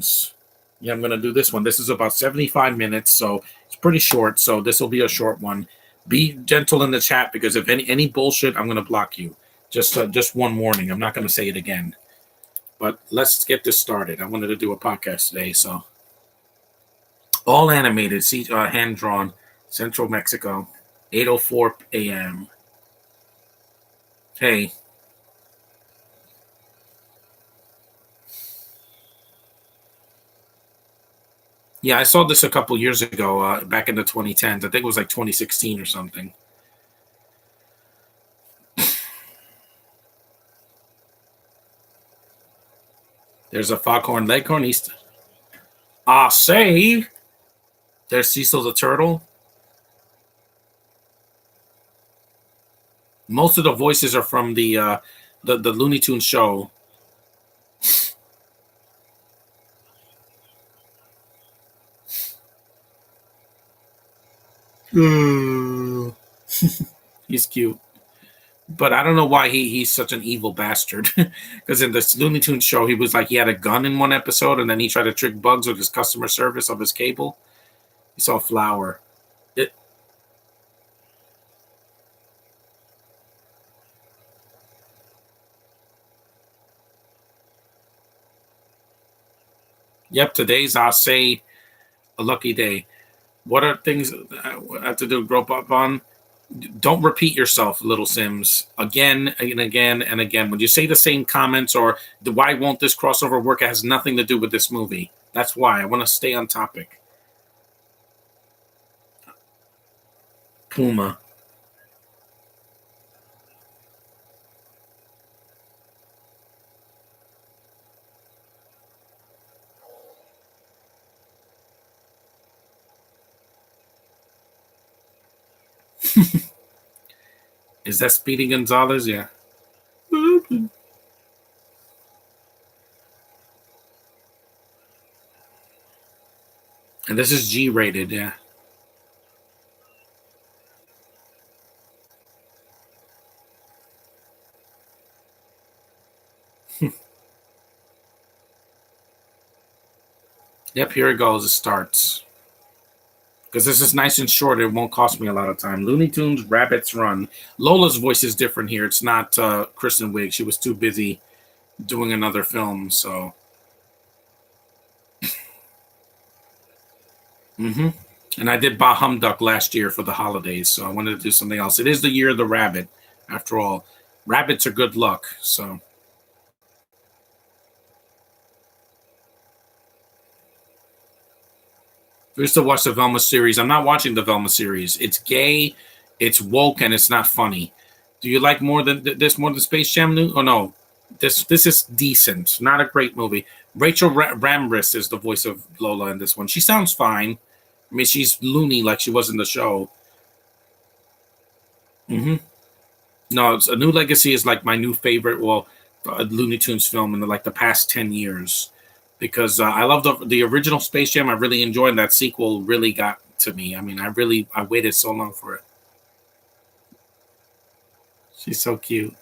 Tunes. Yeah, I'm going to do this one. This is about 75 minutes, so it's pretty short. So this will be a short one. Be gentle in the chat because if any bullshit, I'm going to block you. Just one warning. I'm not going to say it again. But let's get this started. I wanted to do a podcast today, so all animated, hand drawn, Central Mexico, 8:04 a.m. Hey. Yeah, I saw this a couple years ago, back in the 2010s. I think it was like 2016 or something. There's a foghorn leghorn east. Say. There's Cecil the turtle. Most of the voices are from the Looney Tunes show. He's cute. But I don't know why he's such an evil bastard. Because in the Looney Tunes show, he was like, he had a gun in one episode, and then he tried to trick Bugs with his customer service of his cable. He saw a flower. Yep, today's, I'll say, a lucky day. What are things I have to do? Grow up on? Don't repeat yourself, Little Sims, again and again and again. When you say the same comments or why won't this crossover work, it has nothing to do with this movie. That's why I want to stay on topic. Puma. Is that Speedy Gonzalez? Yeah. And this is G-rated, yeah. Yep, here it goes. It starts. Because this is nice and short. It won't cost me a lot of time. Looney Tunes, Rabbits Run. Lola's voice is different here. It's not Kristen Wiig. She was too busy doing another film, so. And I did Bah Humduck last year for the holidays, so I wanted to do something else. It is the year of the rabbit, after all. Rabbits are good luck, so. We used to watch the Velma series. I'm not watching the Velma series. It's gay, it's woke, and it's not funny. Do you like more than this more than Space Jam? Oh no, this is decent. Not a great movie. Rachel Ramris is the voice of Lola in this one. She sounds fine. I mean, she's loony like she was in the show. No, it's A New Legacy is like my new favorite. Well, Looney Tunes film in the past 10 years. Because I love the original Space Jam. I really enjoyed, and that sequel really got to me. I mean, I waited so long for it. She's so cute.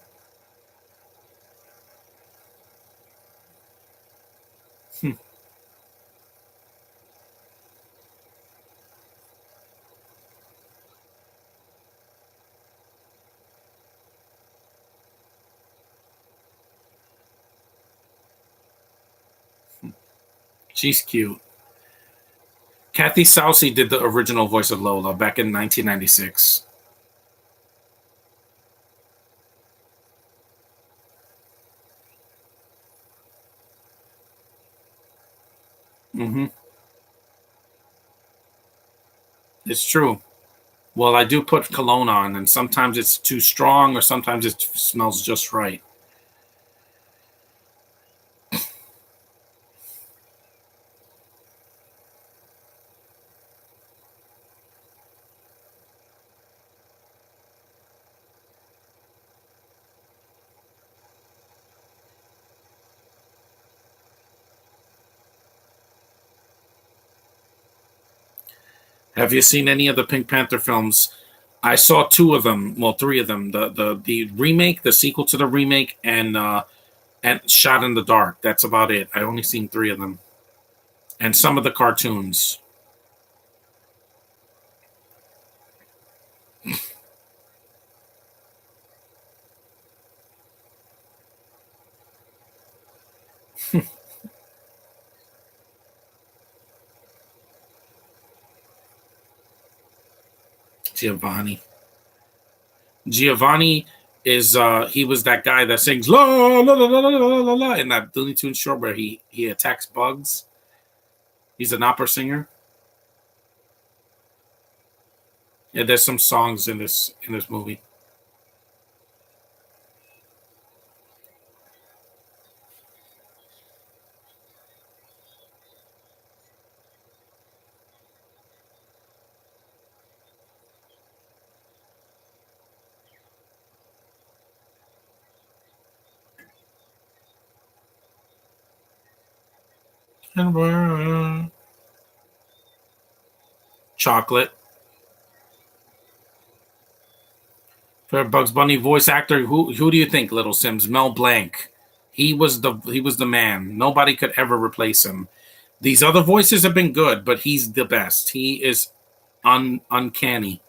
She's cute. Kathy Soucy did the original voice of Lola back in 1996. It's true. Well, I do put cologne on, and sometimes it's too strong, or sometimes it smells just right. Have you seen any of the Pink Panther films? I saw two of them. Well, three of them. The remake, the sequel to the remake, and Shot in the Dark. That's about it. I only seen three of them. and some of the cartoons. Giovanni. Giovanni is he was that guy that sings la la la la la la la la in that Looney Tunes short where he attacks bugs. He's an opera singer. Yeah, there's some songs in this movie. Chocolate. For Bugs Bunny voice actor, who do you think, Little Sims? Mel Blanc. He was the man. Nobody could ever replace him. These other voices have been good, but he's the best. He is uncanny.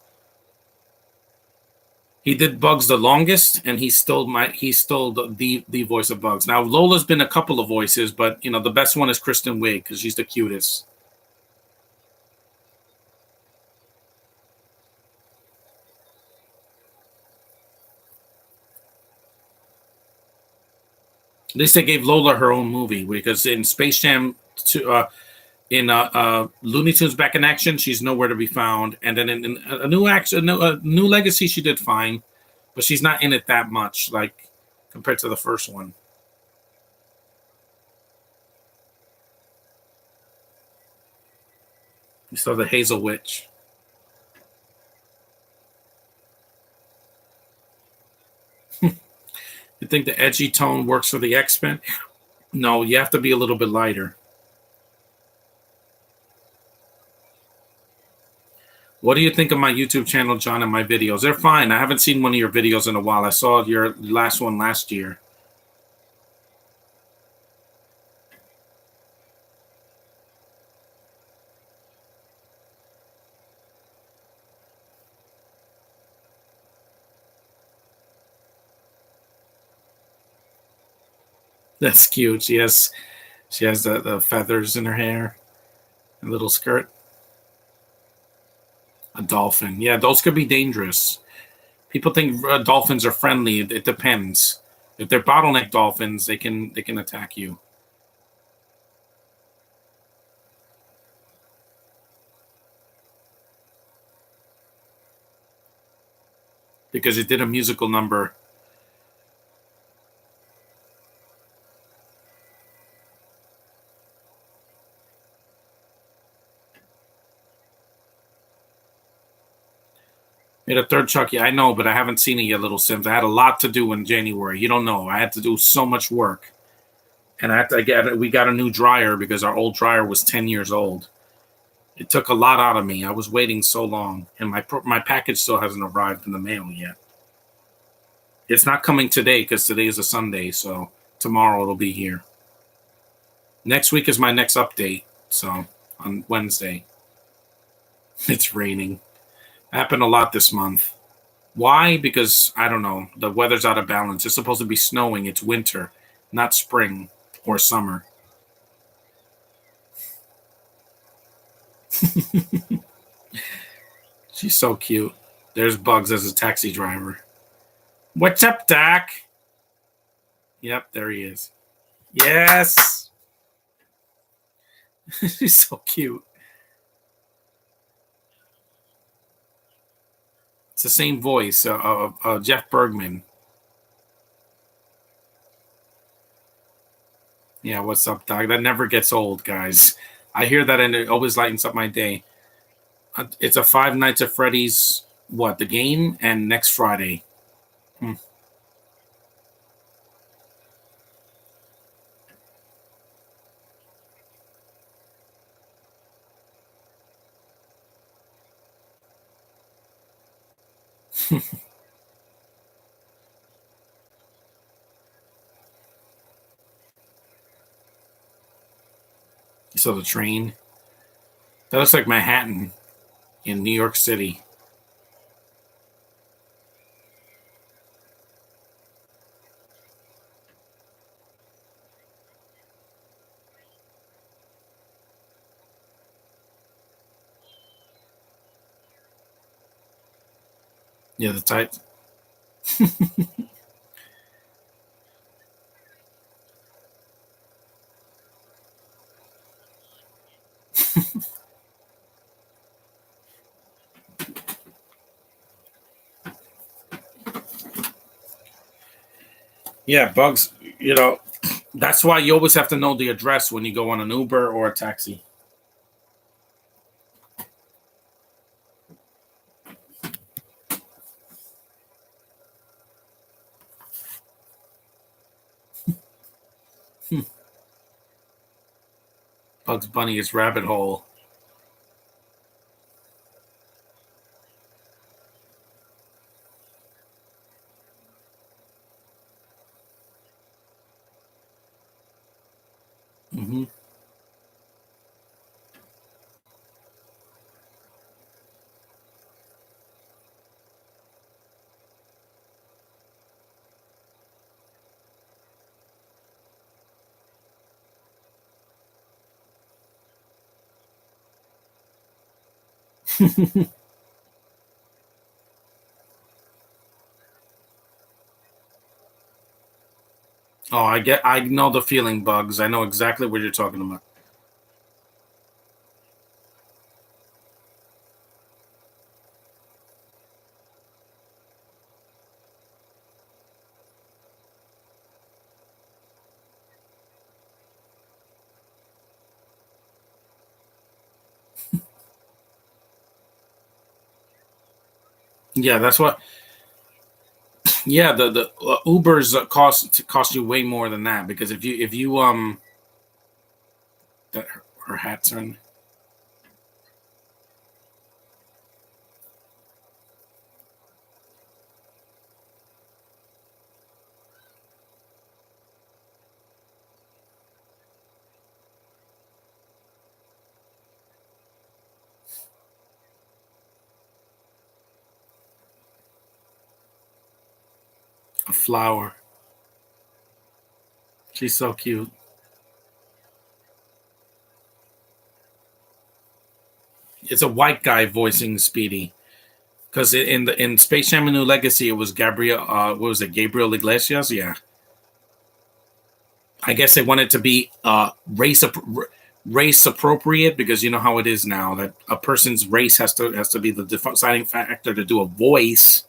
He did Bugs the longest, and he's still the voice of Bugs. Now Lola's been a couple of voices, but the best one is Kristen Wiig because she's the cutest. At least they gave Lola her own movie because in Space Jam, in Looney Tunes Back in Action, she's nowhere to be found, and then in a new action, a new Legacy, she did fine, but she's not in it that much, like compared to the first one. You saw the Hazel Witch. You think the edgy tone works for the X-Men? No, you have to be a little bit lighter. What do you think of my YouTube channel, John, and my videos? They're fine. I haven't seen one of your videos in a while. I saw your last one last year. That's cute. She has the feathers in her hair, a little skirt. A dolphin. Yeah, those could be dangerous. People think dolphins are friendly. It depends. If they're bottleneck dolphins, they can attack you because it did a musical number. Made a third Chucky. I know, but I haven't seen it yet, Little Sims. I had a lot to do in January. You don't know. I had to do so much work, and I had to get. We got a new dryer because our old dryer was 10 years old. It took a lot out of me. I was waiting so long, and my package still hasn't arrived in the mail yet. It's not coming today because today is a Sunday, so tomorrow it'll be here. Next week is my next update, so on Wednesday. It's raining. Happened a lot this month. Why? Because I don't know. The weather's out of balance. It's supposed to be snowing. It's winter, not spring or summer. She's so cute. There's Bugs as a taxi driver. What's up, Doc? Yep, there he is. Yes. She's so cute. It's the same voice of Jeff Bergman. Yeah, what's up, Doc? That never gets old, guys. I hear that and it always lightens up my day. It's a Five Nights at Freddy's, what, the game, and next Friday. Hmm. saw the train. That looks like Manhattan in New York City. Yeah, the tight. Yeah, bugs. That's why you always have to know the address when you go on an Uber or a taxi. Bugs Bunny is rabbit hole. Hmm. Oh, I know the feeling, bugs. I know exactly what you're talking about. Yeah, that's what. Yeah, the Ubers cost you way more than that because if you that her hats on a flower. She's so cute. It's a white guy voicing Speedy because in Space Jam: A New Legacy it was Gabriel. What was it? Gabriel Iglesias. Yeah, I guess they wanted to be race appropriate because you know how it is now that a person's race has to be the deciding factor to do a voice.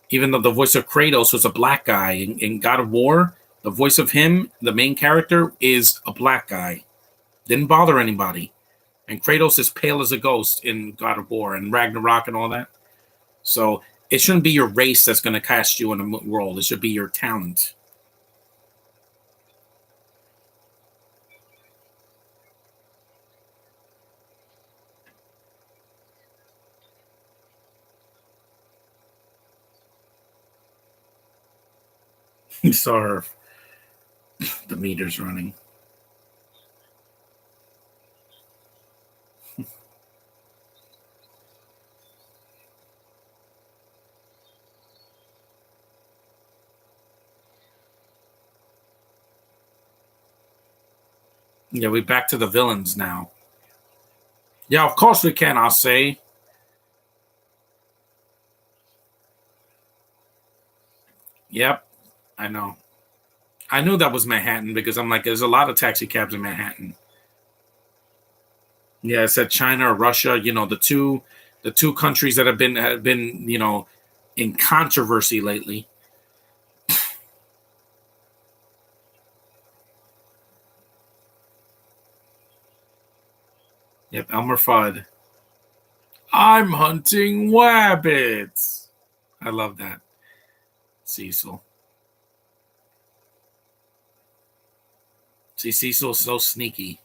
Even though the voice of Kratos was a black guy in God of War, the voice of him, the main character, is a black guy. Didn't bother anybody. And Kratos is pale as a ghost in God of War and Ragnarok and all that. So it shouldn't be your race that's going to cast you in a role. It should be your talent. You saw her, the meters running. Yeah, we back to the villains now. Yeah, of course we can. I'll say. Yep, I know. I knew that was Manhattan because I'm like, there's a lot of taxi cabs in Manhattan. Yeah, it said China or Russia. The two countries that have been in controversy lately. Yep, Elmer Fudd. I'm hunting wabbits. I love that, Cecil. See, Cecil's so sneaky.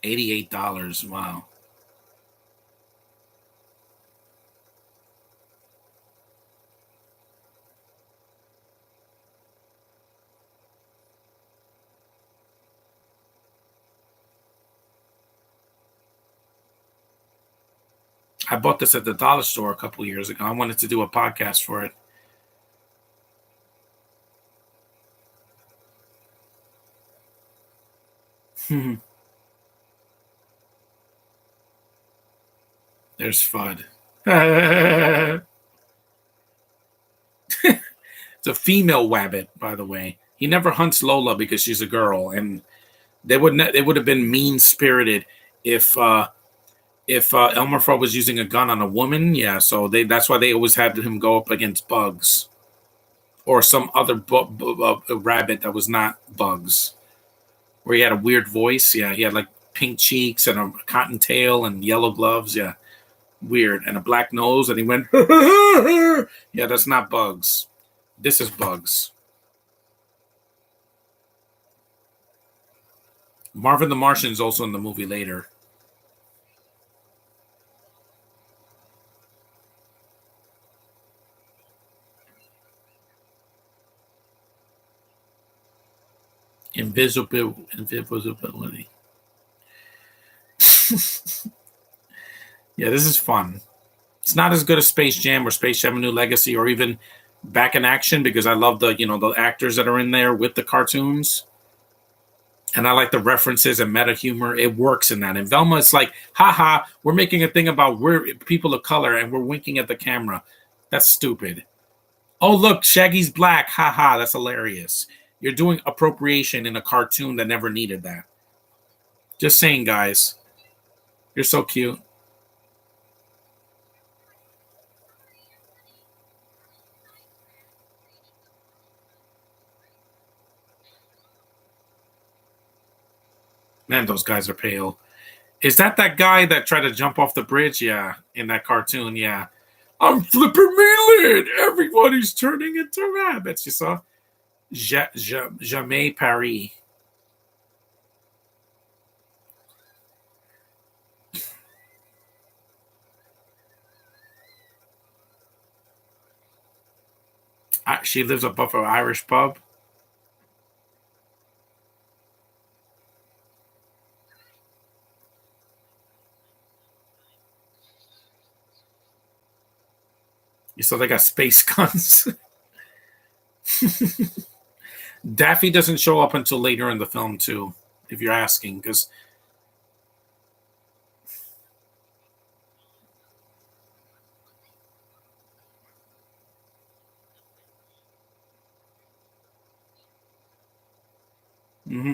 $88. Wow. I bought this at the dollar store a couple years ago. I wanted to do a podcast for it. There's Fudd. It's a female wabbit, by the way. He never hunts Lola because she's a girl, and they would have been mean spirited if Elmer Fudd was using a gun on a woman. Yeah, so that's why they always had him go up against Bugs or some other rabbit that was not Bugs, where he had a weird voice. Yeah, he had like pink cheeks and a cotton tail and yellow gloves. Yeah, weird, and a black nose, and he went. Yeah, that's not Bugs. This is Bugs. Marvin the Martian is also in the movie later. Invisibility. Yeah, this is fun. It's not as good as Space Jam or Space Jam: A New Legacy or even Back in Action because I love the actors that are in there with the cartoons. And I like the references and meta humor. It works in that. In Velma, it's like, haha, we're making a thing about we're people of color and we're winking at the camera. That's stupid. Oh, look, Shaggy's black. Haha, that's hilarious. You're doing appropriation in a cartoon that never needed that. Just saying, guys. You're so cute. Man, those guys are pale. Is that guy that tried to jump off the bridge? Yeah, in that cartoon. Yeah, I'm flipping me lid. Everybody's turning into rabbits. You saw? Jamais Paris. She lives above an Irish pub. You saw they got space guns. Daffy doesn't show up until later in the film, too, if you're asking, because. Mm-hmm.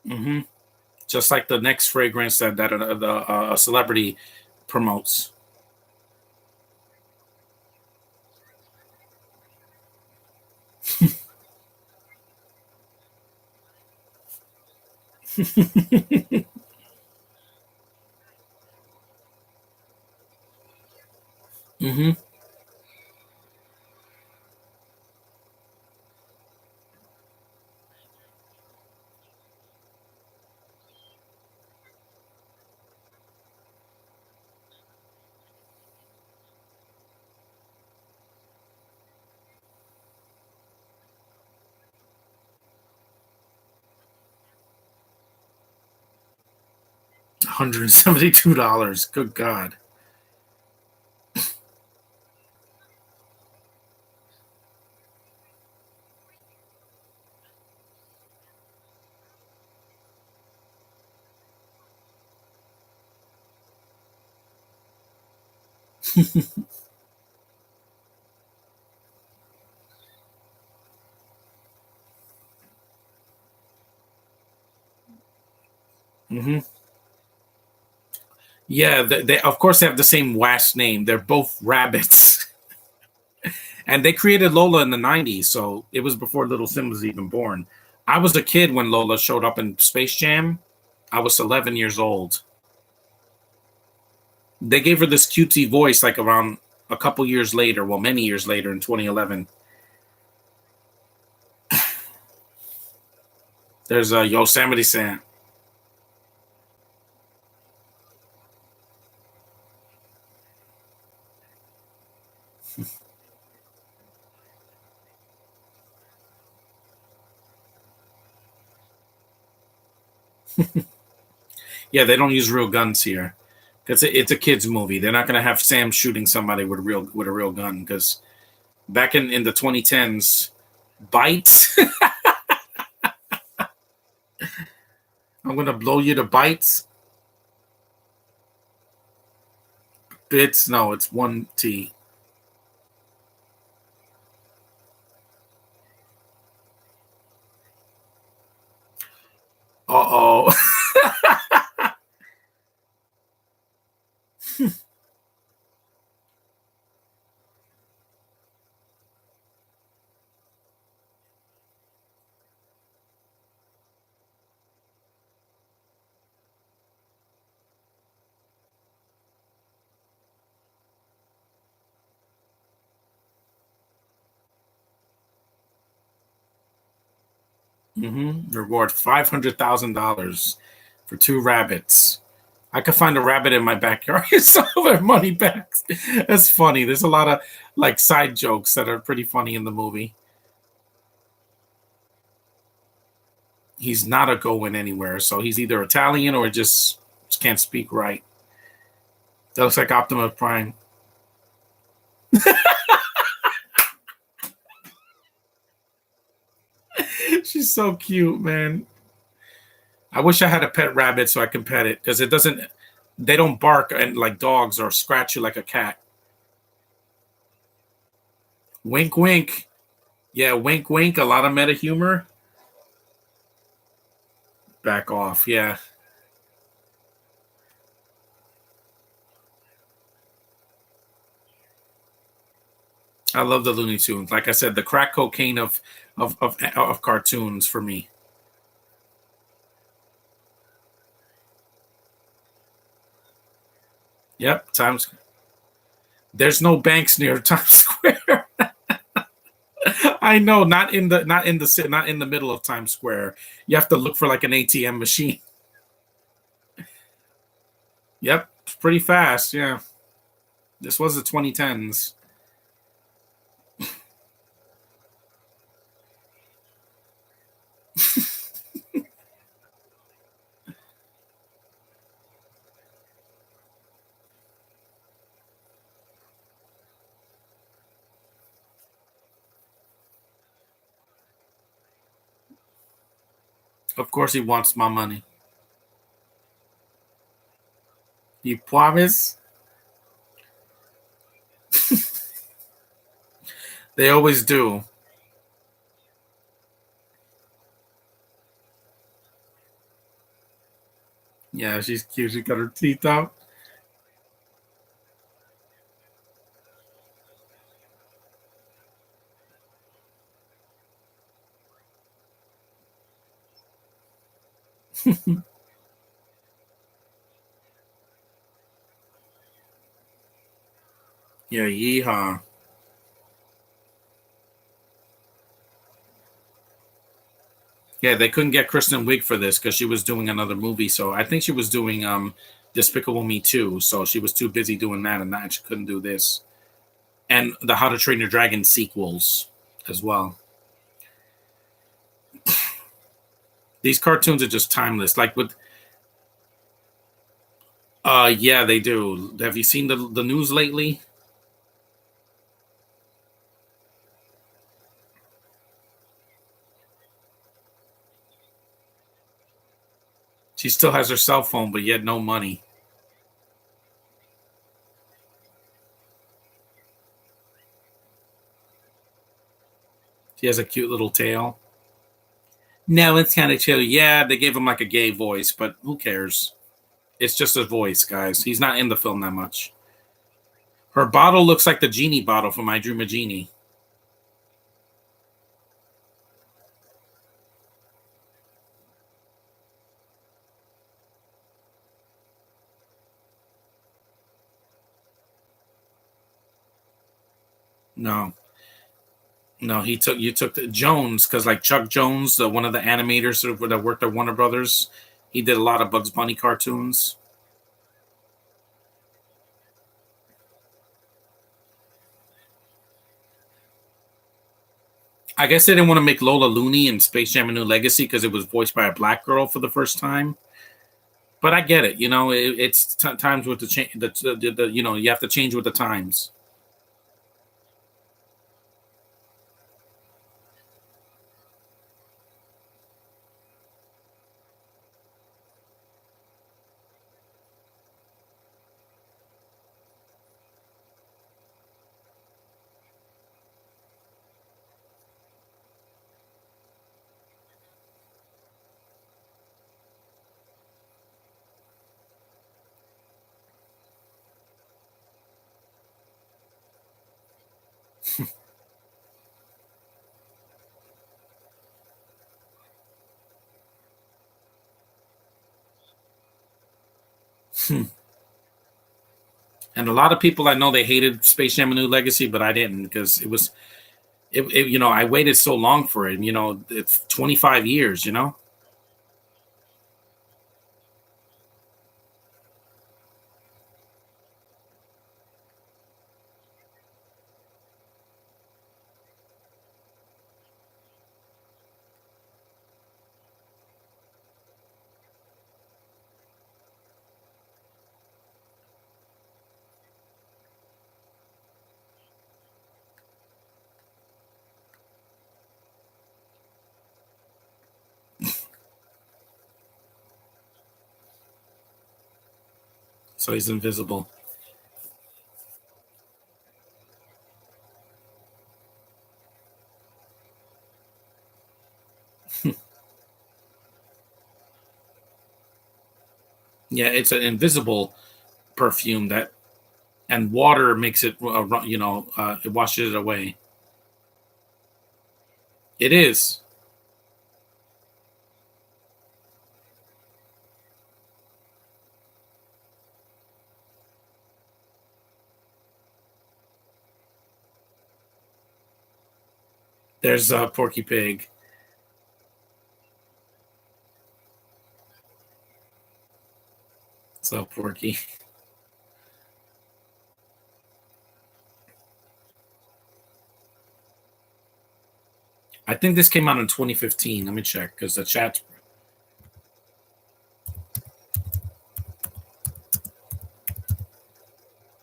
Mm-hmm. Just like the next fragrance that a celebrity promotes. Mm-hmm. $172. Good God. Mm-hmm. Yeah, they of course they have the same last name. They're both rabbits, and they created Lola in the '90s, so it was before Little Sim was even born. I was a kid when Lola showed up in Space Jam. I was 11 years old. They gave her this cutesy voice like around a couple years later, well, many years later in 2011. There's a Yosemite Sam. Yeah, they don't use real guns here. It's a kids movie. They're not gonna have Sam shooting somebody with a real gun because back in the 2010s, bites. I'm gonna blow you to bites. Bits. No, it's one T. Uh oh. Reward $500,000 for two rabbits. I could find a rabbit in my backyard. Some of their money back. That's funny. There's a lot of like side jokes that are pretty funny in the movie. He's not a going anywhere, so he's either Italian or just can't speak right. That looks like Optimus Prime. She's so cute, man. I wish I had a pet rabbit so I can pet it because it doesn't. They don't bark and like dogs or scratch you like a cat. Wink, wink. Yeah, wink, wink. A lot of meta humor. Back off. Yeah, I love the Looney Tunes. Like I said, the crack cocaine of cartoons for me. Yep, Times. There's no banks near Times Square. I know, not in the middle of Times Square. You have to look for like an ATM machine. Yep, it's pretty fast. Yeah, this was the 2010s. Of course, he wants my money. You promise? They always do. Yeah, she's cute. She got her teeth out. Yeah, yeehaw. Yeah, they couldn't get Kristen Wiig for this because she was doing another movie. So I think she was doing Despicable Me too. So she was too busy doing that, and that she couldn't do this. And the How to Train Your Dragon sequels as well. These cartoons are just timeless. Like with yeah, they do. Have you seen the news lately? She still has her cell phone, but yet no money. She has a cute little tail. No, it's kind of chill. Yeah, they gave him like a gay voice, but who cares? It's just a voice, guys. He's not in the film that much. Her bottle looks like the genie bottle from I Dream a Genie. No. No, you took the Jones because like Chuck Jones, one of the animators that worked at Warner Brothers, he did a lot of Bugs Bunny cartoons. I guess they didn't want to make Lola Looney in Space Jam: A New Legacy because it was voiced by a black girl for the first time. But I get it, it's times with the change. You have to change with the times. And a lot of people I know they hated Space Jam: A New Legacy, but I didn't because I waited so long for it. It's 25 years. So he's invisible. Yeah, it's an invisible perfume and water makes it. It washes it away. It is. There's Porky Pig. So Porky. I think this came out in 2015. Let me check because the chat.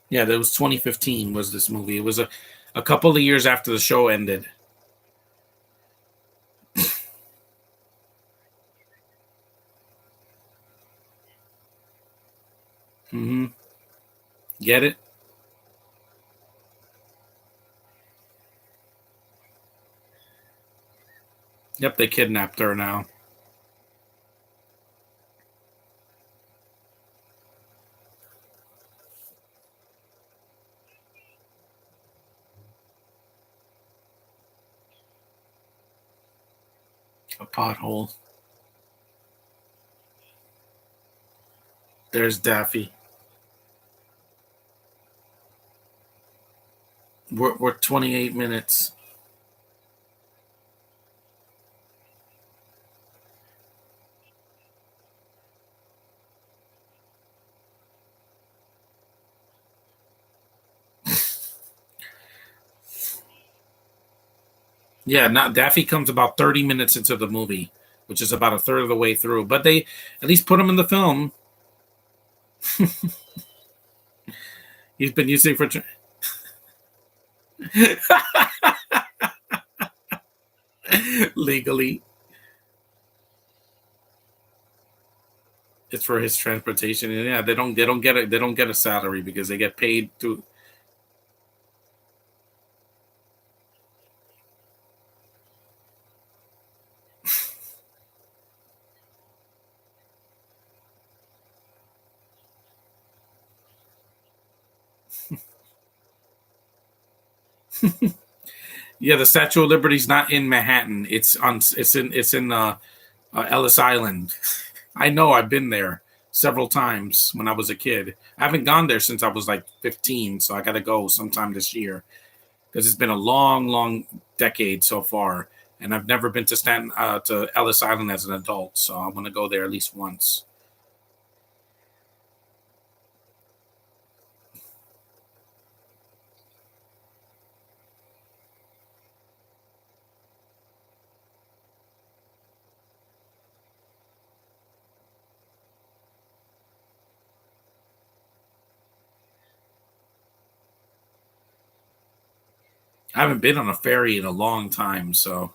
Yeah, that was 2015. Was this movie? It was a couple of years after the show ended. Hmm. Get it? Yep, they kidnapped her now. A pothole. There's Daffy. We're 28 minutes. Yeah, now Daffy comes about 30 minutes into the movie, which is about a third of the way through. But they at least put him in the film. He's been using for legally. It's for his transportation. And yeah, they don't get a salary because they get paid to. Yeah, the Statue of Liberty's not in Manhattan. It's in Ellis Island. I know. I've been there several times when I was a kid. I haven't gone there since I was like 15, so I got to go sometime this year because it's been a long, long decade so far, and I've never been to Ellis Island as an adult, so I'm gonna go there at least once. I haven't been on a ferry in a long time, so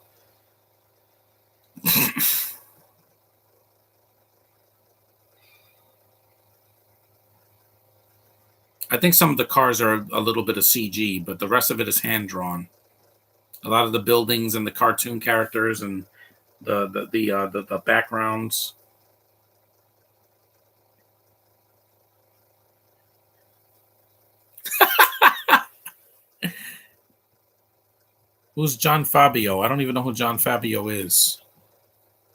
I think some of the cars are a little bit of CG, but the rest of it is hand drawn. A lot of the buildings and the cartoon characters and the backgrounds. Who's John Fabio? I don't even know who John Fabio is.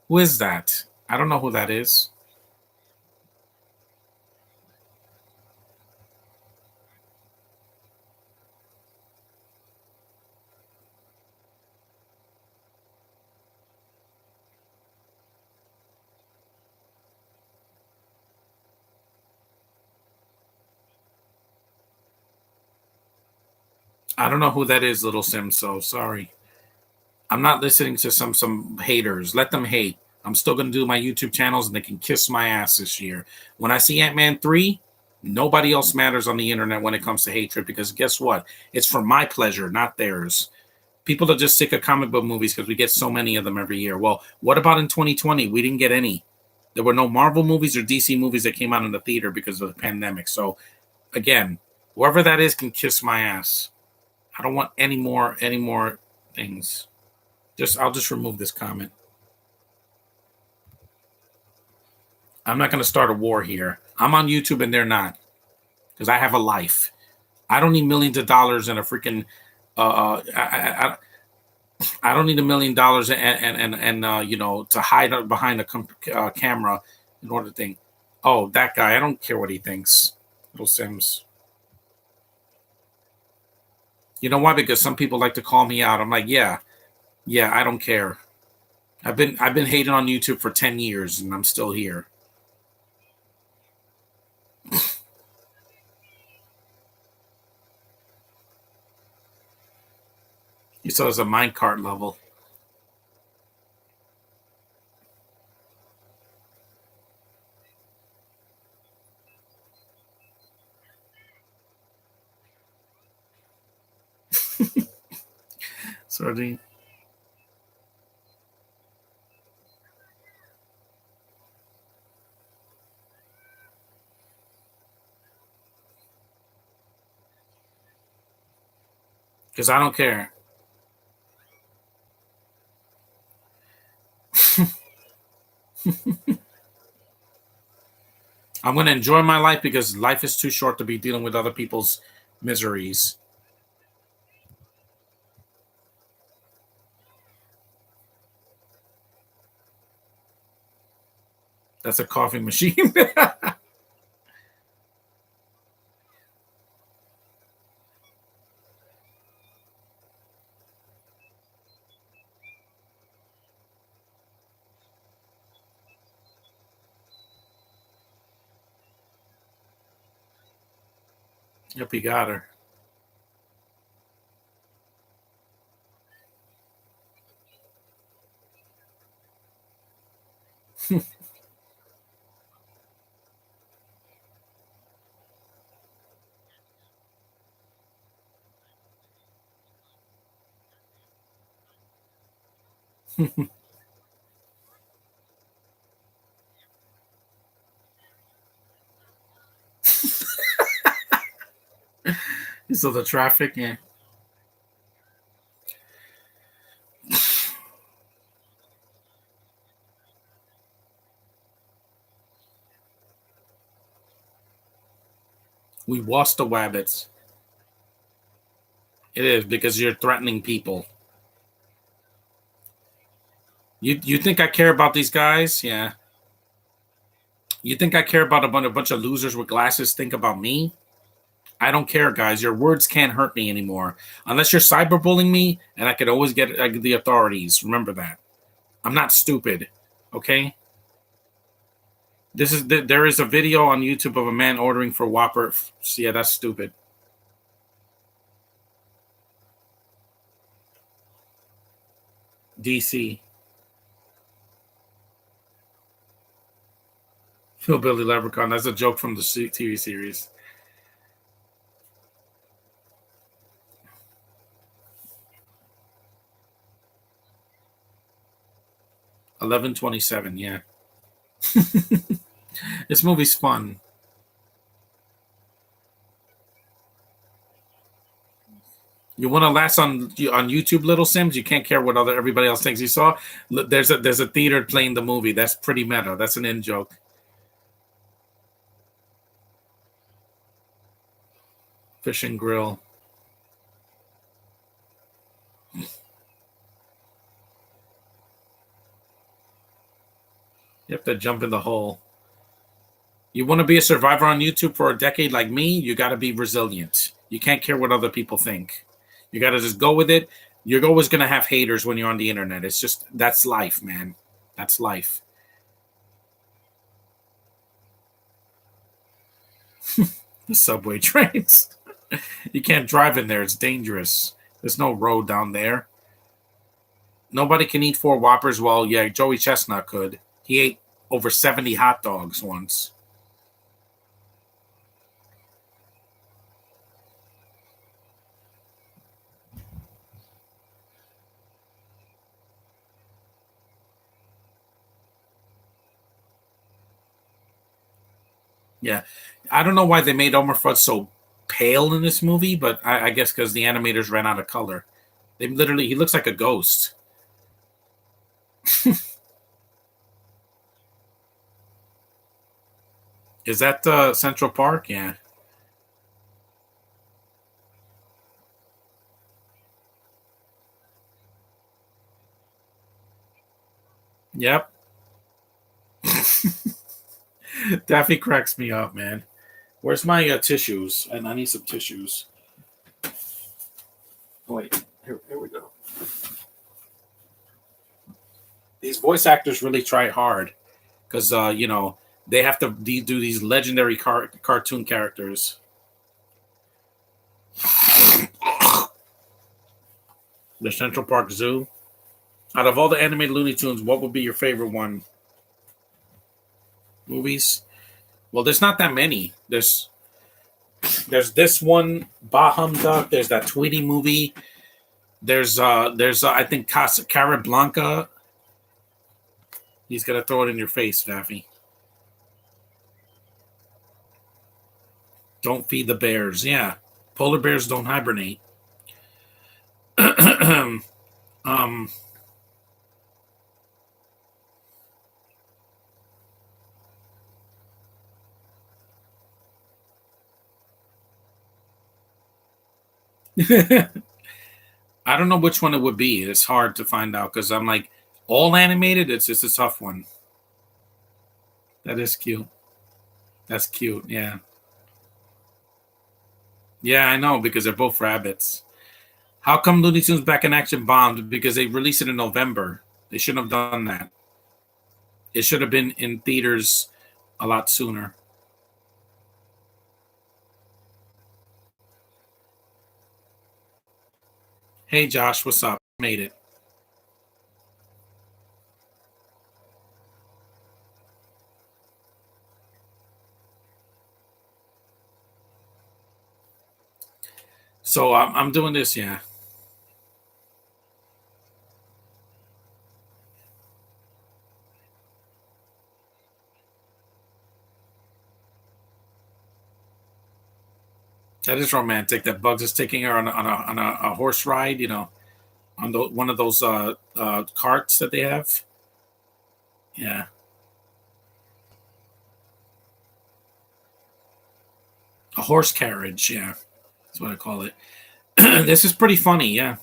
Who is that? I don't know who that is. I don't know who that is, Little Sim. So sorry. I'm not listening to some haters. Let them hate. I'm still gonna do my YouTube channels, and they can kiss my ass this year. When I see Ant-Man 3, nobody else matters on the internet when it comes to hatred, because guess what? It's for my pleasure, not theirs. People are just sick of comic book movies because we get so many of them every year. Well, what about in 2020? We didn't get any. There were no Marvel movies or DC movies that came out in the theater because of the pandemic. So again, whoever that is can kiss my ass. I don't want any more things. I'll just remove this comment. I'm not going to start a war here. I'm on YouTube and they're not, because I have a life. I don't need millions of dollars and a freaking. I don't need $1 million and to hide behind a camera in order to think. Oh, that guy. I don't care what he thinks. Little Sims. You know why? Because some people like to call me out. I'm like, yeah, I don't care. I've been hating on YouTube for 10 years and I'm still here. You saw it's a minecart level. Sardine. Because I don't care. I'm going to enjoy my life because life is too short to be dealing with other people's miseries. That's a coffee machine. Yep, he got her. So the traffic, yeah. We lost the wabbits. It is because you're threatening people. You think I care about these guys? Yeah. You think I care about a bunch of losers with glasses think about me? I don't care, guys. Your words can't hurt me anymore. Unless you're cyberbullying me, and I could always get the authorities. Remember that. I'm not stupid. Okay? There is a video on YouTube of a man ordering for Whopper. Yeah, that's stupid. DC. Hillbilly Leprechaun. That's a joke from the TV series. $11.27. Yeah. This movie's fun. You want to last on YouTube, Little Sims? You can't care what everybody else thinks. You saw there's a theater playing the movie. That's pretty meta. That's an in joke. Fish and grill. You have to jump in the hole. You want to be a survivor on YouTube for a decade like me? You got to be resilient. You can't care what other people think. You got to just go with it. You're always going to have haters when you're on the internet. It's just, that's life, man. That's life. The subway trains. You can't drive in there. It's dangerous. There's no road down there. Nobody can eat 4 Whoppers. Well, yeah, Joey Chestnut could. He ate over 70 hot dogs once. Yeah. I don't know why they made Elmer Fudd so pale in this movie, but I guess because the animators ran out of color. He looks like a ghost. Is that Central Park? Yeah. Yep. Daffy cracks me up, man. Where's my tissues? And I need some tissues. Oh, wait, here we go. These voice actors really try hard because they have to do these legendary cartoon characters. The Central Park Zoo. Out of all the animated Looney Tunes, what would be your favorite one? Movies? Well, there's not that many. There's this one, Bah Humduck. There's that Tweety movie. There's I think Cara Blanca. He's gonna throw it in your face, Daffy. Don't feed the bears. Yeah, polar bears don't hibernate. um. I don't know which one it would be. It's hard to find out because I'm like all animated. It's just a tough one. That is cute. That's cute. Yeah. Yeah, I know because they're both rabbits. How come Looney Tunes Back in Action bombed? Because they released it in November. They shouldn't have done that. It should have been in theaters a lot sooner. Hey, Josh, what's up? Made it. So I'm doing this, yeah. That is romantic. That Bugs is taking her on a horse ride, on one of those carts that they have. Yeah, a horse carriage. Yeah, that's what I call it. This is pretty funny. Yeah,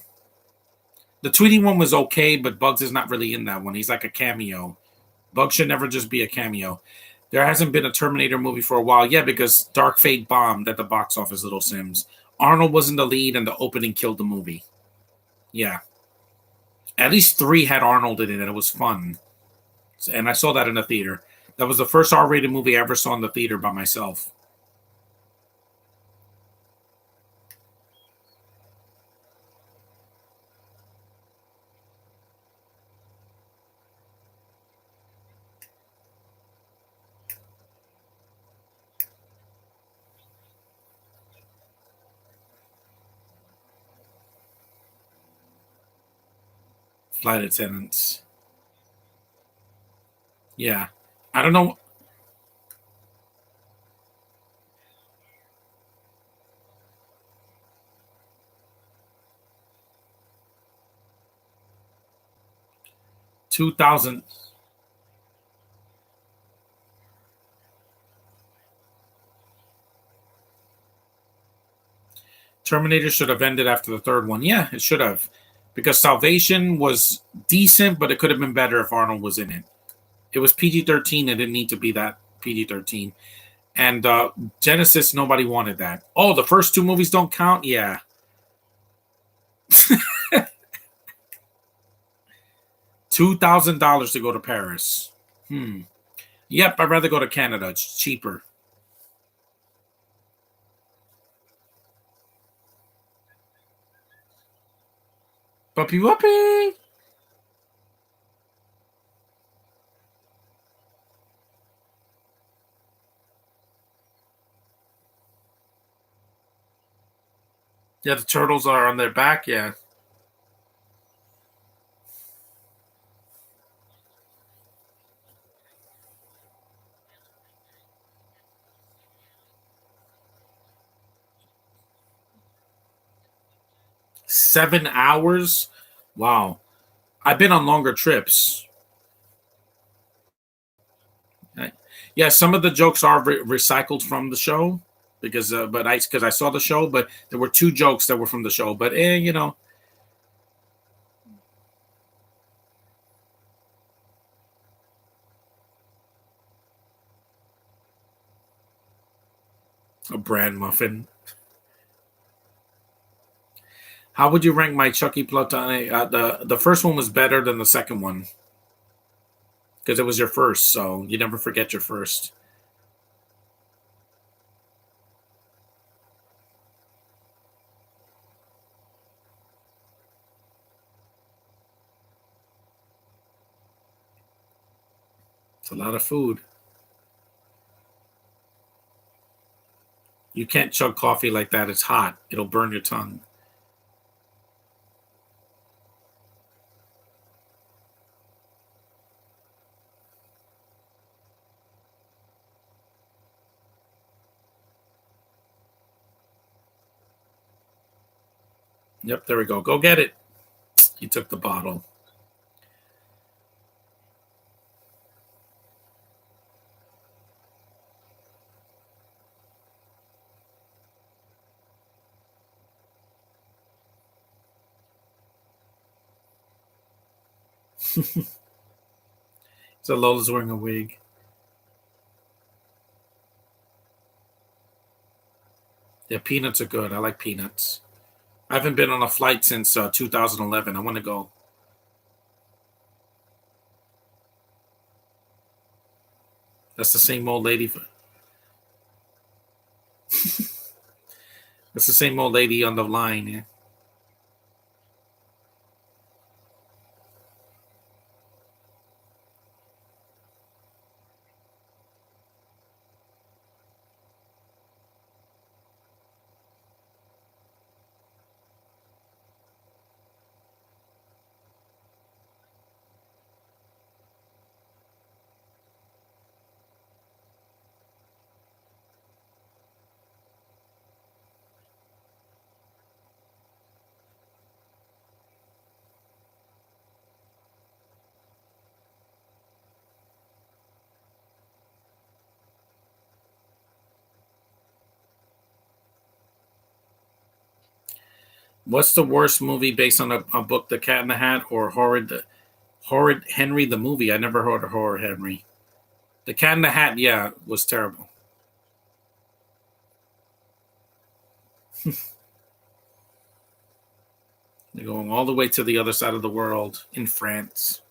the Tweety one was okay, but Bugs is not really in that one. He's like a cameo. Bugs should never just be a cameo. There hasn't been a Terminator movie for a while. Yeah, because Dark Fate bombed at the box office, Little Sims. Arnold was in the lead, and the opening killed the movie. Yeah. At least 3 had Arnold in it, and it was fun. And I saw that in the theater. That was the first R-rated movie I ever saw in the theater by myself. Flight attendants. Yeah. I don't know. 2000. Terminator should have ended after the third one. Yeah, it should have. Because Salvation was decent, but it could have been better if Arnold was in it. It was PG-13. It didn't need to be that PG-13. And Genesis, nobody wanted that. Oh, the first 2 movies don't count? Yeah. $2,000 to go to Paris. Yep, I'd rather go to Canada. It's cheaper. Puppy whoopee. Yeah, the turtles are on their back. Yeah. 7 hours? Wow. I've been on longer trips. Yeah, some of the jokes are recycled from the show because I saw the show, but there were 2 jokes that were from the show. But a brand muffin. How would you rank my Chucky Platone? The first one was better than the second one because it was your first, so you never forget your first. It's a lot of food. You can't chug coffee like that. It's hot. It'll burn your tongue. Yep, there we go. Go get it. He took the bottle. So Lola's wearing a wig. Yeah, peanuts are good. I like peanuts. I haven't been on a flight since 2011. I want to go. That's the same old lady. That's the same old lady on the line. Yeah. What's the worst movie based on a book, The Cat in the Hat, or Horrid Henry the movie? I never heard of Horrid Henry. The Cat in the Hat, yeah, was terrible. They're going all the way to the other side of the world in France.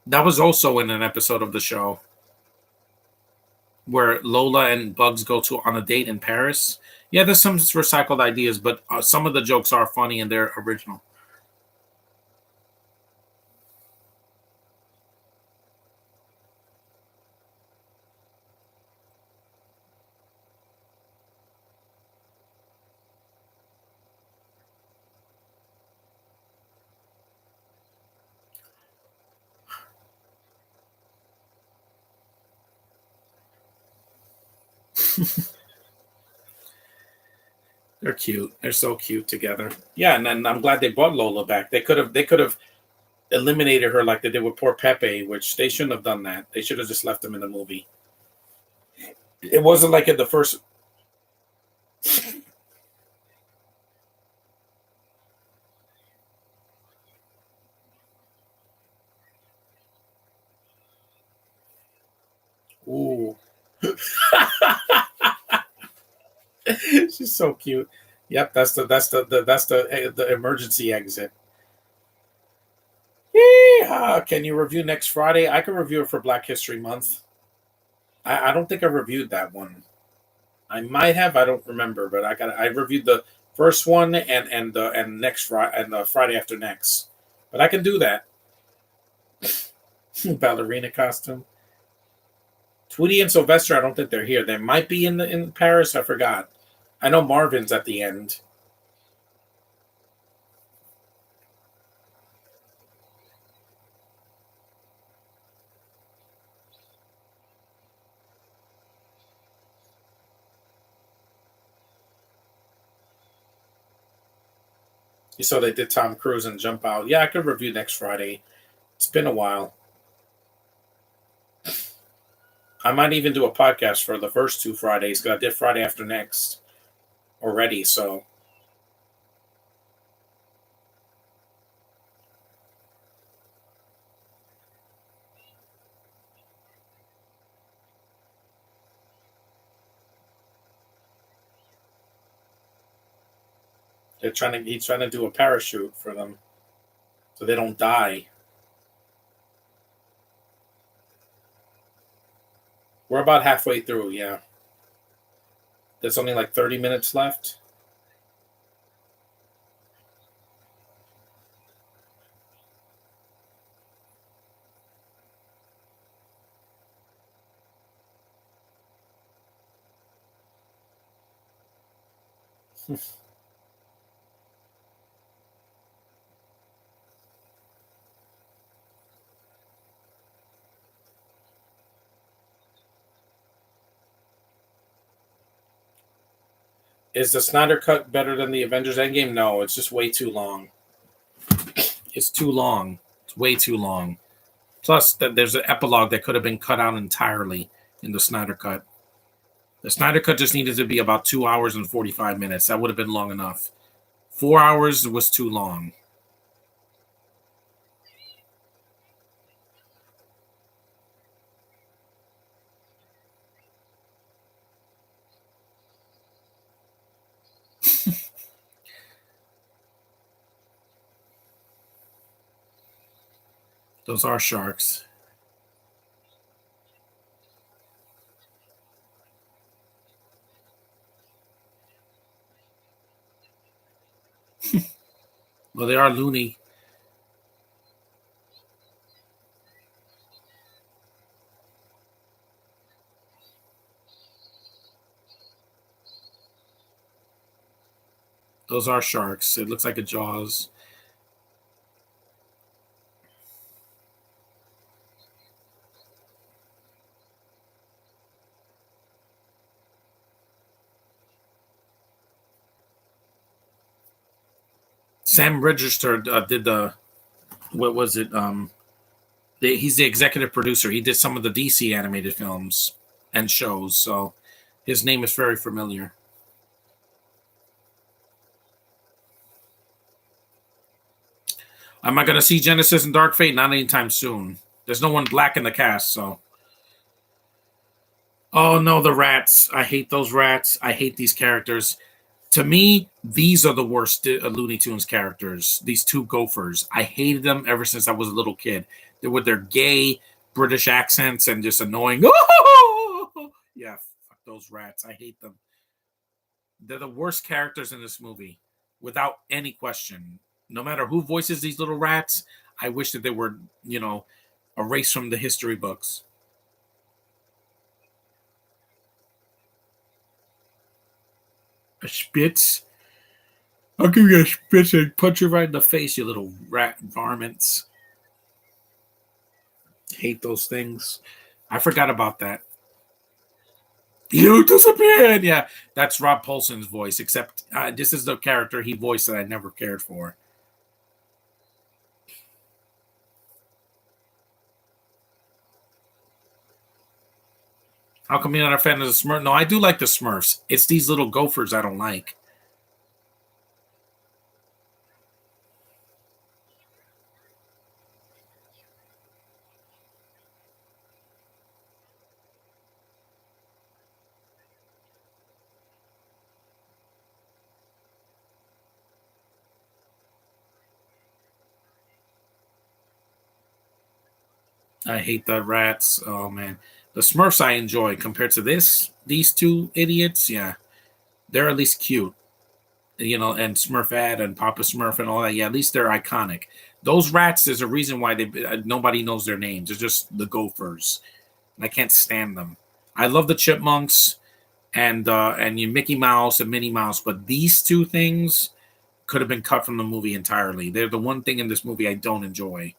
That was also in an episode of the show where Lola and Bugs go to on a date in Paris. Yeah, there's some recycled ideas, but some of the jokes are funny and they're original. They're cute. They're so cute together. Yeah, and then I'm glad they brought Lola back. They could have eliminated her like they did with poor Pepe, which they shouldn't have done that. They should have just left him in the movie. It wasn't like in the first. Ooh, she's so cute. Yep, that's the emergency exit. Yeehaw. Can you review next Friday? I can review it for Black History Month. I don't think I reviewed that one. I might have. I don't remember, but I reviewed the first one and next Friday and the Friday after next. But I can do that. Ballerina costume. Tweety and Sylvester. I don't think they're here. They might be in Paris. I forgot. I know Marvin's at the end. You saw they did Tom Cruise and Jump Out. Yeah, I could review next Friday. It's been a while. I might even do a podcast for the first two Fridays because I did Friday after next already. So he's trying to do a parachute for them so they don't die. We're about halfway through. Yeah, there's only like 30 minutes left. Is the Snyder Cut better than the Avengers Endgame? No, it's just way too long. It's too long. It's way too long. Plus, there's an epilogue that could have been cut out entirely in the Snyder Cut. The Snyder Cut just needed to be about 2 hours and 45 minutes. That would have been long enough. 4 hours was too long. Those are sharks. Well, they are Looney. Those are sharks. It looks like a Jaws. Sam Register did the what was it? He's the executive producer. He did some of the DC animated films and shows, so his name is very familiar. Am I going to see Genesis and Dark Fate? Not anytime soon. There's no one black in the cast, so Oh no, the rats! I hate those rats. I hate these characters. To me, these are the worst Looney Tunes characters. These two gophers. I hated them ever since I was a little kid. They with their gay British accents and just annoying. Yeah, fuck those rats. I hate them. They're the worst characters in this movie, without any question. No matter who voices these little rats, I wish that they were, erased from the history books. A spitz? I'll give you a spitz and punch you right in the face, you little rat varmints. Hate those things. I forgot about that. You disappeared. Yeah, that's Rob Paulson's voice. Except this is the character he voiced that I never cared for. How come you're not a fan of the Smurfs? No, I do like the Smurfs. It's these little gophers I don't like. I hate the rats. Oh man, the Smurfs I enjoy compared to these two idiots. Yeah, they're at least cute. And Smurfette and Papa Smurf and all that. Yeah, at least they're iconic. Those rats, there's a reason why nobody knows their names. They're just the Gophers, and I can't stand them. I love the Chipmunks and you Mickey Mouse and Minnie Mouse, but these two things could have been cut from the movie entirely. They're the one thing in this movie I don't enjoy.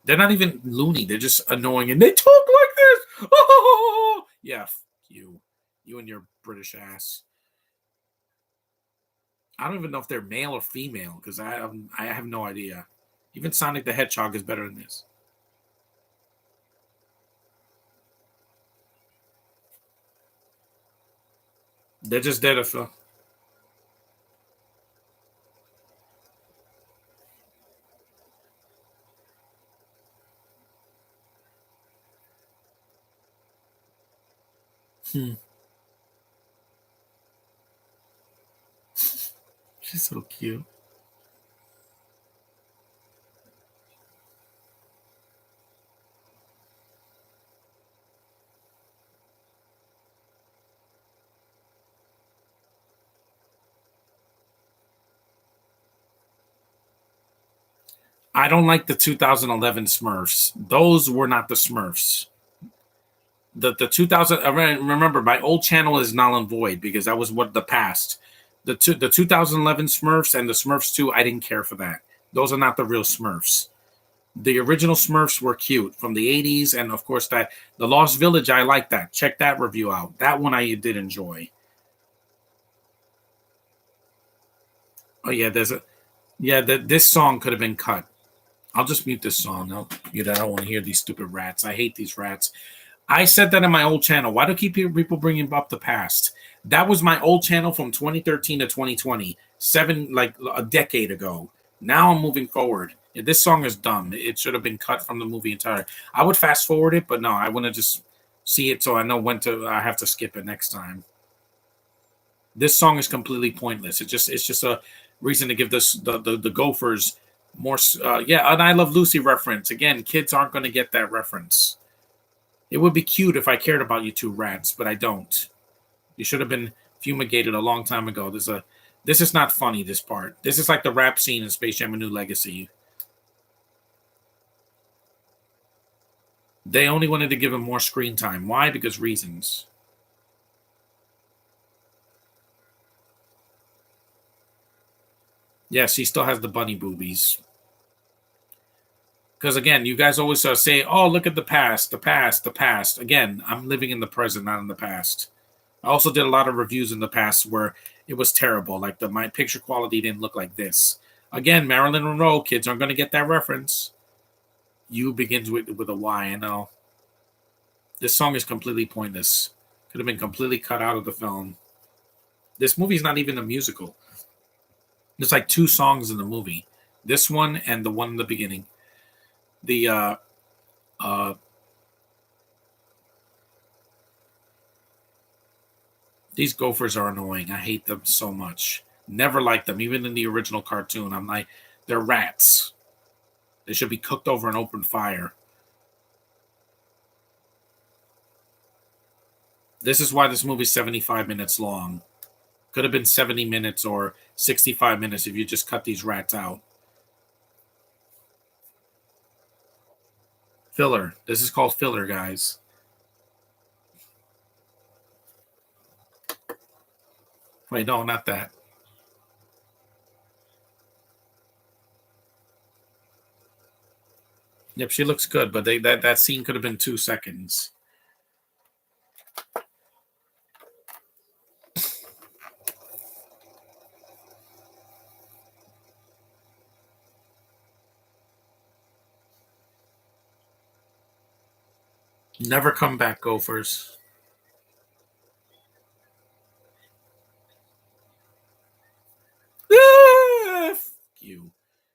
They're not even loony. They're just annoying, and they talk like this. Oh, yeah, you and your British ass. I don't even know if they're male or female because I have no idea. Even Sonic the Hedgehog is better than this. They're just there to fill. Hmm. She's so cute. I don't like the 2011 Smurfs. Those were not the Smurfs. The 2000. Remember, my old channel is null and void because that was what the past. The 2011 Smurfs and the Smurfs 2, I didn't care for that. Those are not the real Smurfs. The original Smurfs were cute from the 80s, and of course that the Lost Village, I like that. Check that review out. That one I did enjoy. Oh yeah, this song could have been cut. I'll just mute this song. I don't want to hear these stupid rats. I hate these rats. I said that in my old channel. Why do keep people bringing up the past? That was my old channel from 2013 to 2020, like a decade ago. Now I'm moving forward. This song is dumb. It should have been cut from the movie entirely. I would fast forward it, but no, I want to just see it so I know when to. I have to skip it next time. This song is completely pointless. It's just a reason to give the Gophers more. Yeah, and I Love Lucy reference again. Kids aren't going to get that reference. It would be cute if I cared about you two rats, but I don't. You should have been fumigated a long time ago. This is not funny. This part. This is like the rap scene in Space Jam: A New Legacy. They only wanted to give him more screen time. Why? Because reasons. Yes, he still has the bunny boobies. Because again, you guys always say, "Oh, look at the past, the past, the past." Again, I'm living in the present, not in the past. I also did a lot of reviews in the past where it was terrible. Like my picture quality didn't look like this. Again, Marilyn Monroe, kids aren't going to get that reference. You begins with a Y. I know. This song is completely pointless. Could have been completely cut out of the film. This movie's not even a musical. There's like two songs in the movie. This one and the one in the beginning. The uh These gophers are annoying. I hate them so much. Never liked them, even in the original cartoon. I'm like, they're rats. They should be cooked over an open fire. This is why this movie's 75 minutes long. Could have been 70 minutes or 65 minutes if you just cut these rats out. Filler. This is called filler, guys. Wait, no, not that. Yep, she looks good, but that scene could have been 2 seconds. Never come back, Gophers. Ah, you.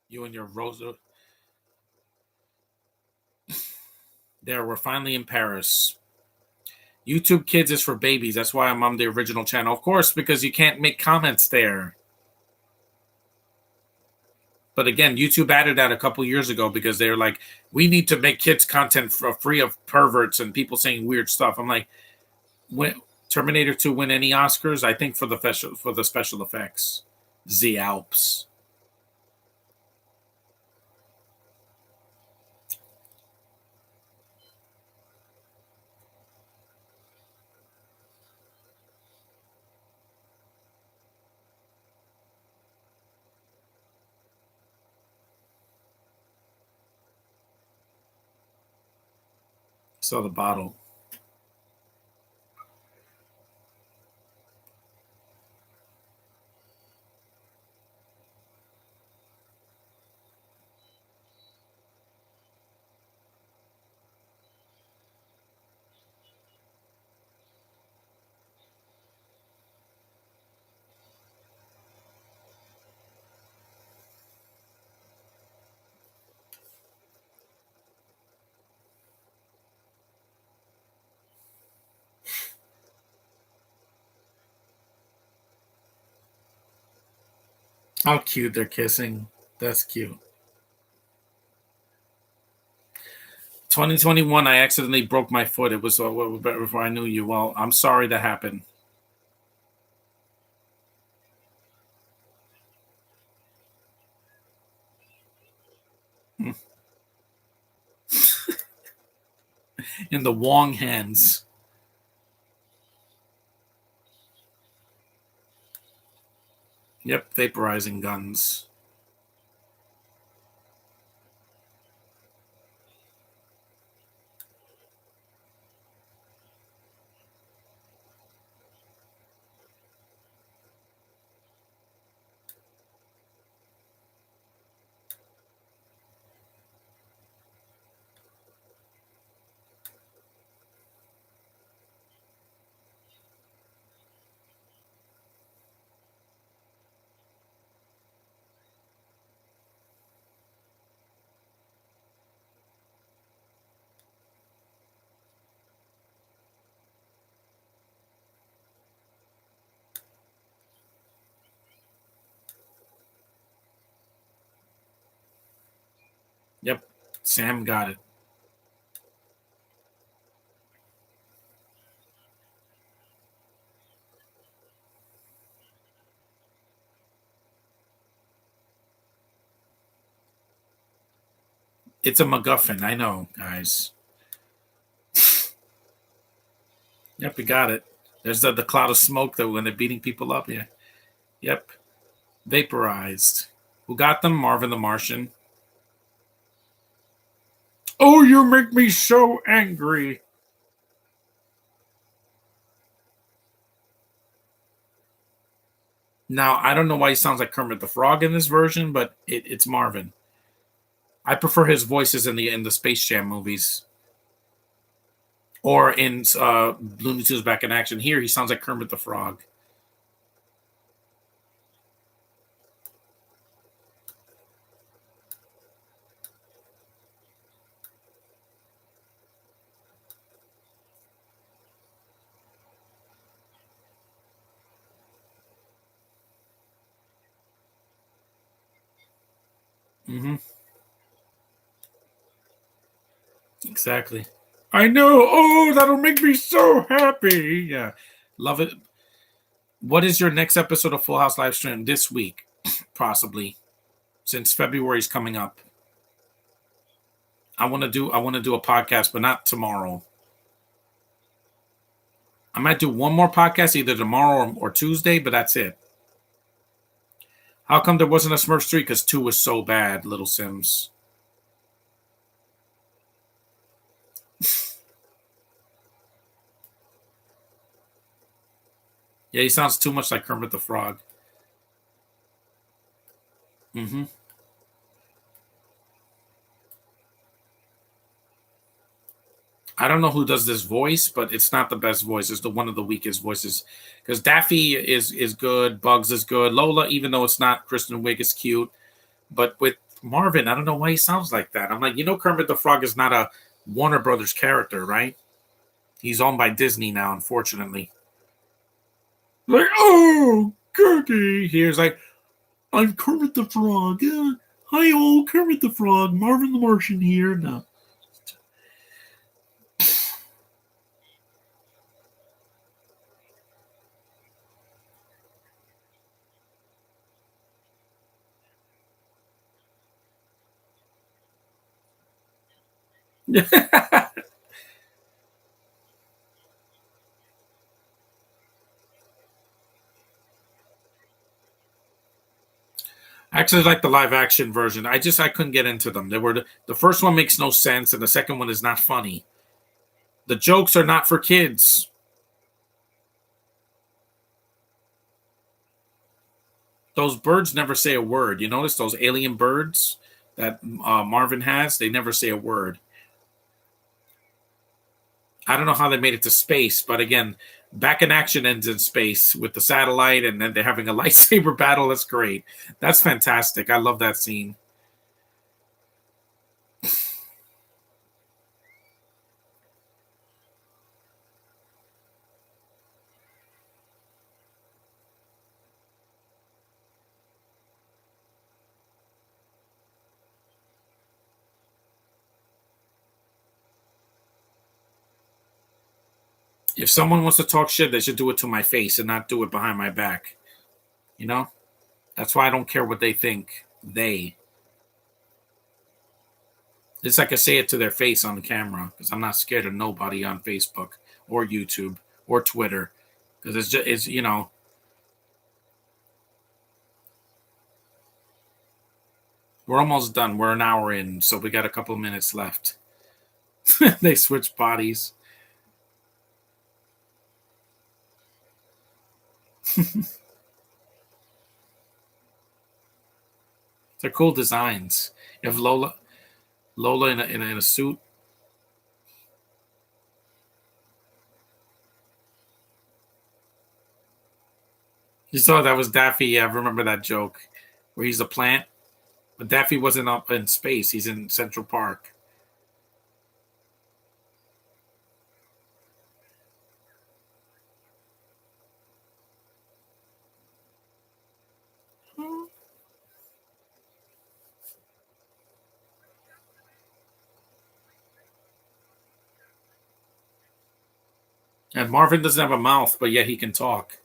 You and your Rosa. There, we're finally in Paris. YouTube Kids is for babies. That's why I'm on the original channel. Of course, because you can't make comments there. But again, YouTube added that a couple years ago because they're like, we need to make kids content free of perverts and people saying weird stuff. I'm like, when Terminator 2 win any Oscars? I think for the special effects. The Alps. Saw the bottle. How cute they're kissing. That's cute. 2021, I accidentally broke my foot. It was before I knew you. Well, I'm sorry that happened. In the Wong hands. Yep, vaporizing guns. Yep, Sam got it. It's a MacGuffin. I know, guys. Yep, we got it. There's the cloud of smoke that when they're beating people up. Yeah. Yep. Vaporized. Who got them? Marvin the Martian. Oh, you make me so angry. Now, I don't know why he sounds like Kermit the Frog in this version, but it's Marvin. I prefer his voices in the Space Jam movies. Or in Looney Tunes Back in Action. Here, he sounds like Kermit the Frog. Mm-hmm. Exactly. I know. Oh, that'll make me so happy. Yeah. Love it. What is your next episode of Full House live stream this week? Possibly. Since February's coming up. I want to do a podcast, but not tomorrow. I might do one more podcast either tomorrow or Tuesday, but that's it. How come there wasn't a Smurf 3? Because 2 was so bad, Little Sims. Yeah, he sounds too much like Kermit the Frog. Mm-hmm. I don't know who does this voice, but it's not the best voice. It's the one of the weakest voices. Because Daffy is good, Bugs is good, Lola, even though it's not Kristen Wiig, is cute. But with Marvin, I don't know why he sounds like that. I'm like, Kermit the Frog is not a Warner Brothers character, right? He's owned by Disney now, unfortunately. Like, oh, goody. Here's like, I'm Kermit the Frog. Hi, old Kermit the Frog. Marvin the Martian here. No. I actually like the live action version. I couldn't get into them. They were the first one makes no sense, and the second one is not funny. The jokes are not for kids. Those birds never say a word. You notice those alien birds that Marvin has? They never say a word. I don't know how they made it to space, but again, Back in Action ends in space with the satellite, and then they're having a lightsaber battle. That's great. That's fantastic. I love that scene. If someone wants to talk shit, they should do it to my face and not do it behind my back. You know? That's why I don't care what they think. They. It's like I say it to their face on the camera because I'm not scared of nobody on Facebook or YouTube or Twitter because it's we're almost done. We're an hour in, so we got a couple of minutes left. They switch bodies. They're cool designs. You have Lola in a suit. You saw that was Daffy. Yeah, I remember that joke where he's a plant. But Daffy wasn't up in space. He's in Central Park. And Marvin doesn't have a mouth, but yet he can talk.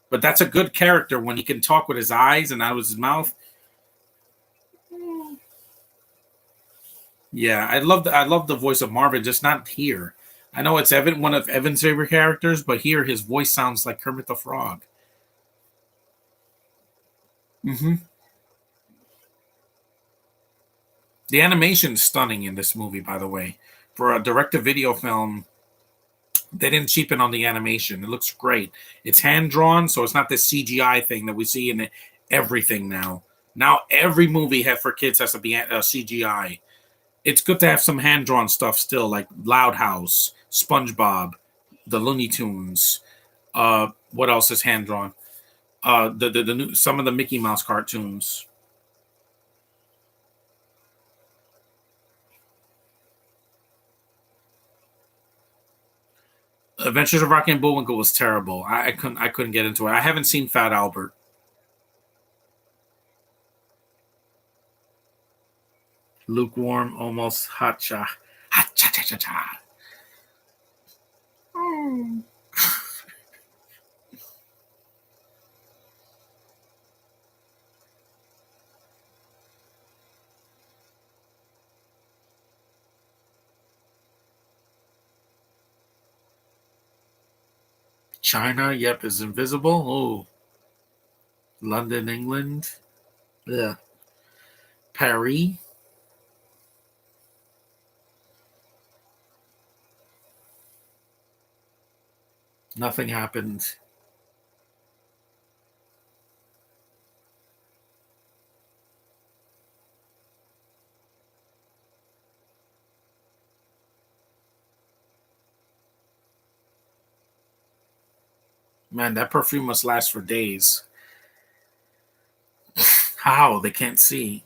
But that's a good character when he can talk with his eyes and out of his mouth. Yeah, I love the voice of Marvin, just not here. I know it's one of Evan's favorite characters, but here his voice sounds like Kermit the Frog. Hmm. The animation's stunning in this movie, by the way. For a direct-to-video film, they didn't cheapen on the animation. It looks great. It's hand drawn, so it's not this CGI thing that we see in everything now. Now every movie for kids has to be CGI. It's good to have some hand drawn stuff still, like Loud House, SpongeBob, the Looney Tunes. What else is hand drawn? The new, some of the Mickey Mouse cartoons. Adventures of Rocky and Bullwinkle was terrible. I couldn't get into it. I haven't seen Fat Albert. Lukewarm, almost hot cha. Hot cha cha cha cha. Oh. China, yep, is invisible. Oh, London, England. Yeah. Paris. Nothing happened. Man, that perfume must last for days. How? They can't see.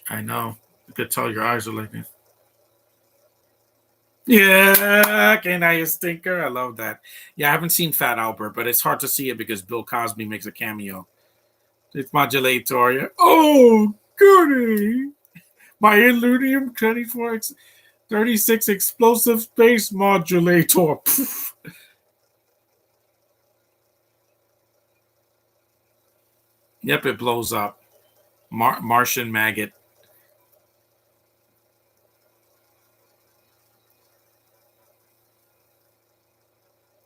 I know. You could tell your eyes are like, yeah, can I a stinker? I love that. Yeah, I haven't seen Fat Albert, but it's hard to see it because Bill Cosby makes a cameo. It's modulator. Yeah. Oh, goody. My Illudium 36 explosive space modulator. Yep, it blows up. Martian maggot.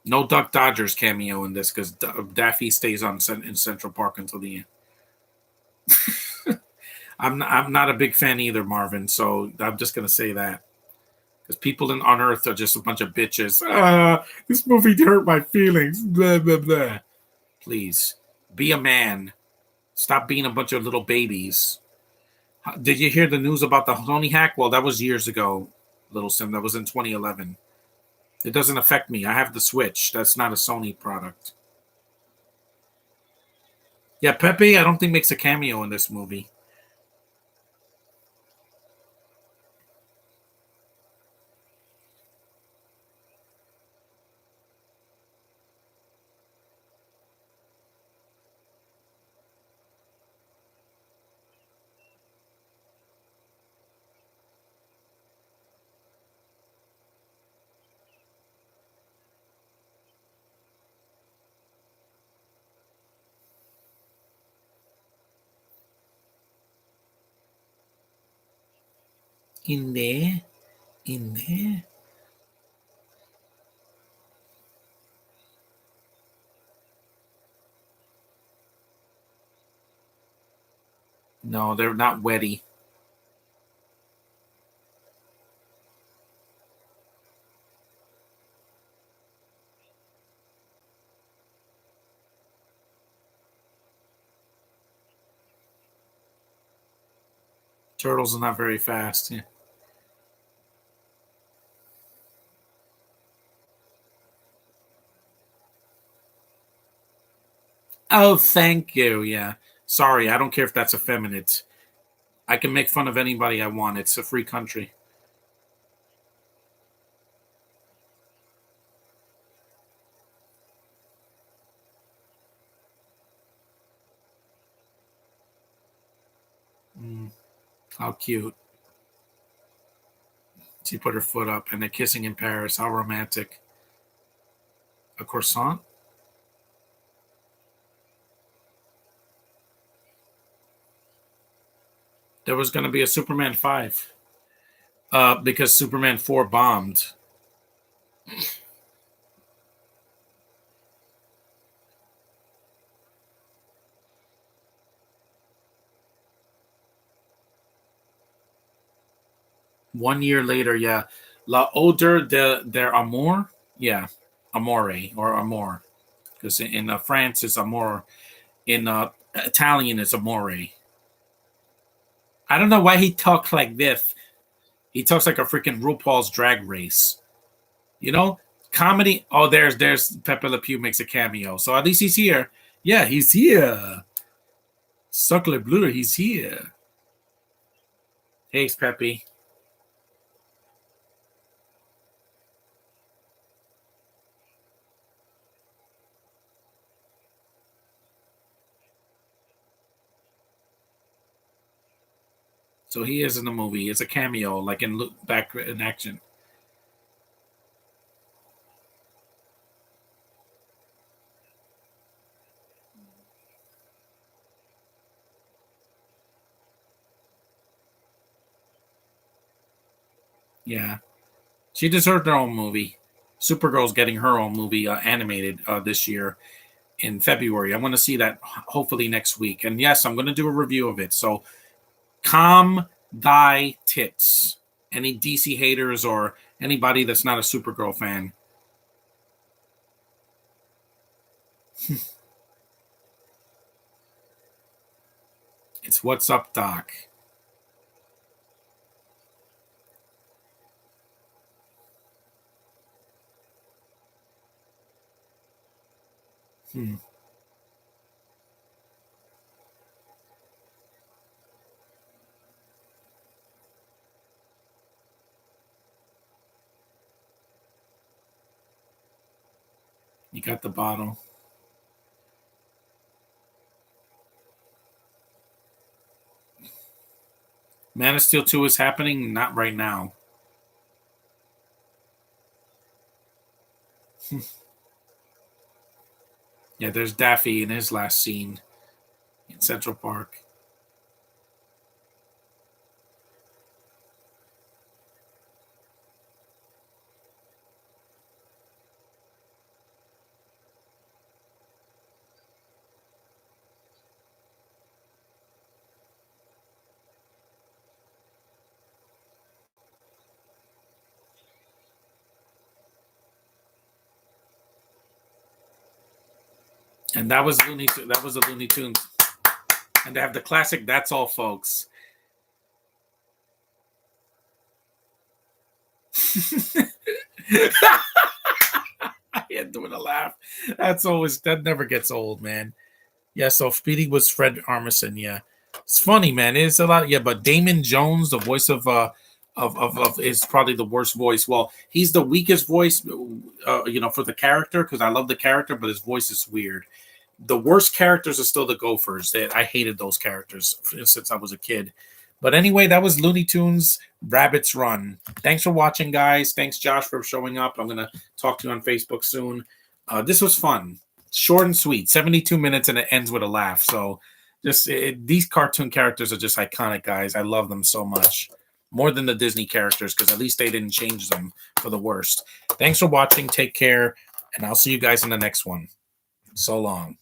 No Duck Dodgers cameo in this because Daffy stays on in Central Park until the end. I'm not a big fan either, Marvin. So I'm just gonna say that because people on Earth are just a bunch of bitches. This movie hurt my feelings. Blah blah blah. Please be a man. Stop being a bunch of little babies. Did you hear the news about the Sony hack? Well, that was years ago, Little Sim. That was in 2011. It doesn't affect me. I have the Switch. That's not a Sony product. Yeah, Pepe, I don't think makes a cameo in this movie. In there, in there. No, they're not wetty. Turtles are not very fast. Yeah. Oh, thank you. Yeah. Sorry, I don't care if that's effeminate. I can make fun of anybody I want. It's a free country. Mm, how cute. She put her foot up and they're kissing in Paris. How romantic. A croissant? There was going to be a Superman 5 because Superman 4 bombed. 1 year later, yeah. La Odeur de Amour? Yeah. Amore or Amor. Because in France, it's Amor. In Italian, it's Amore. I don't know why he talks like this. He talks like a freaking RuPaul's Drag Race. You know, comedy. Oh, there's Pepe Le Pew makes a cameo, so at least he's here. Yeah, he's here. Suckle Bleu, he's here. Hey, Peppy. So he is in the movie. It's a cameo, like back in action. Yeah, she deserved her own movie. Supergirl's getting her own movie animated this year in February. I want to see that hopefully next week. And yes, I'm going to do a review of it. So calm thy tits. Any DC haters or anybody that's not a Supergirl fan. It's What's Up, Doc. Hmm. You got the bottle. Man of Steel 2 is happening? Not right now. Yeah, there's Daffy in his last scene in Central Park. And that was that was the Looney Tunes. And they have the classic That's All Folks. I had doing a laugh. That never gets old, man. Yeah, so Speedy was Fred Armisen, yeah. It's funny, man. It's a lot, yeah, but Damon Jones, the voice of is probably the worst voice. Well, he's the weakest voice for the character because I love the character, but his voice is weird. The worst characters are still the Gophers. I hated those characters since I was a kid. But anyway, that was Looney Tunes Rabbits Run. Thanks for watching, guys. Thanks, Josh, for showing up. I'm going to talk to you on Facebook soon. This was fun. Short and sweet, 72 minutes, and it ends with a laugh. So these cartoon characters are just iconic, guys. I love them so much. More than the Disney characters, because at least they didn't change them for the worst. Thanks for watching. Take care, and I'll see you guys in the next one. So long.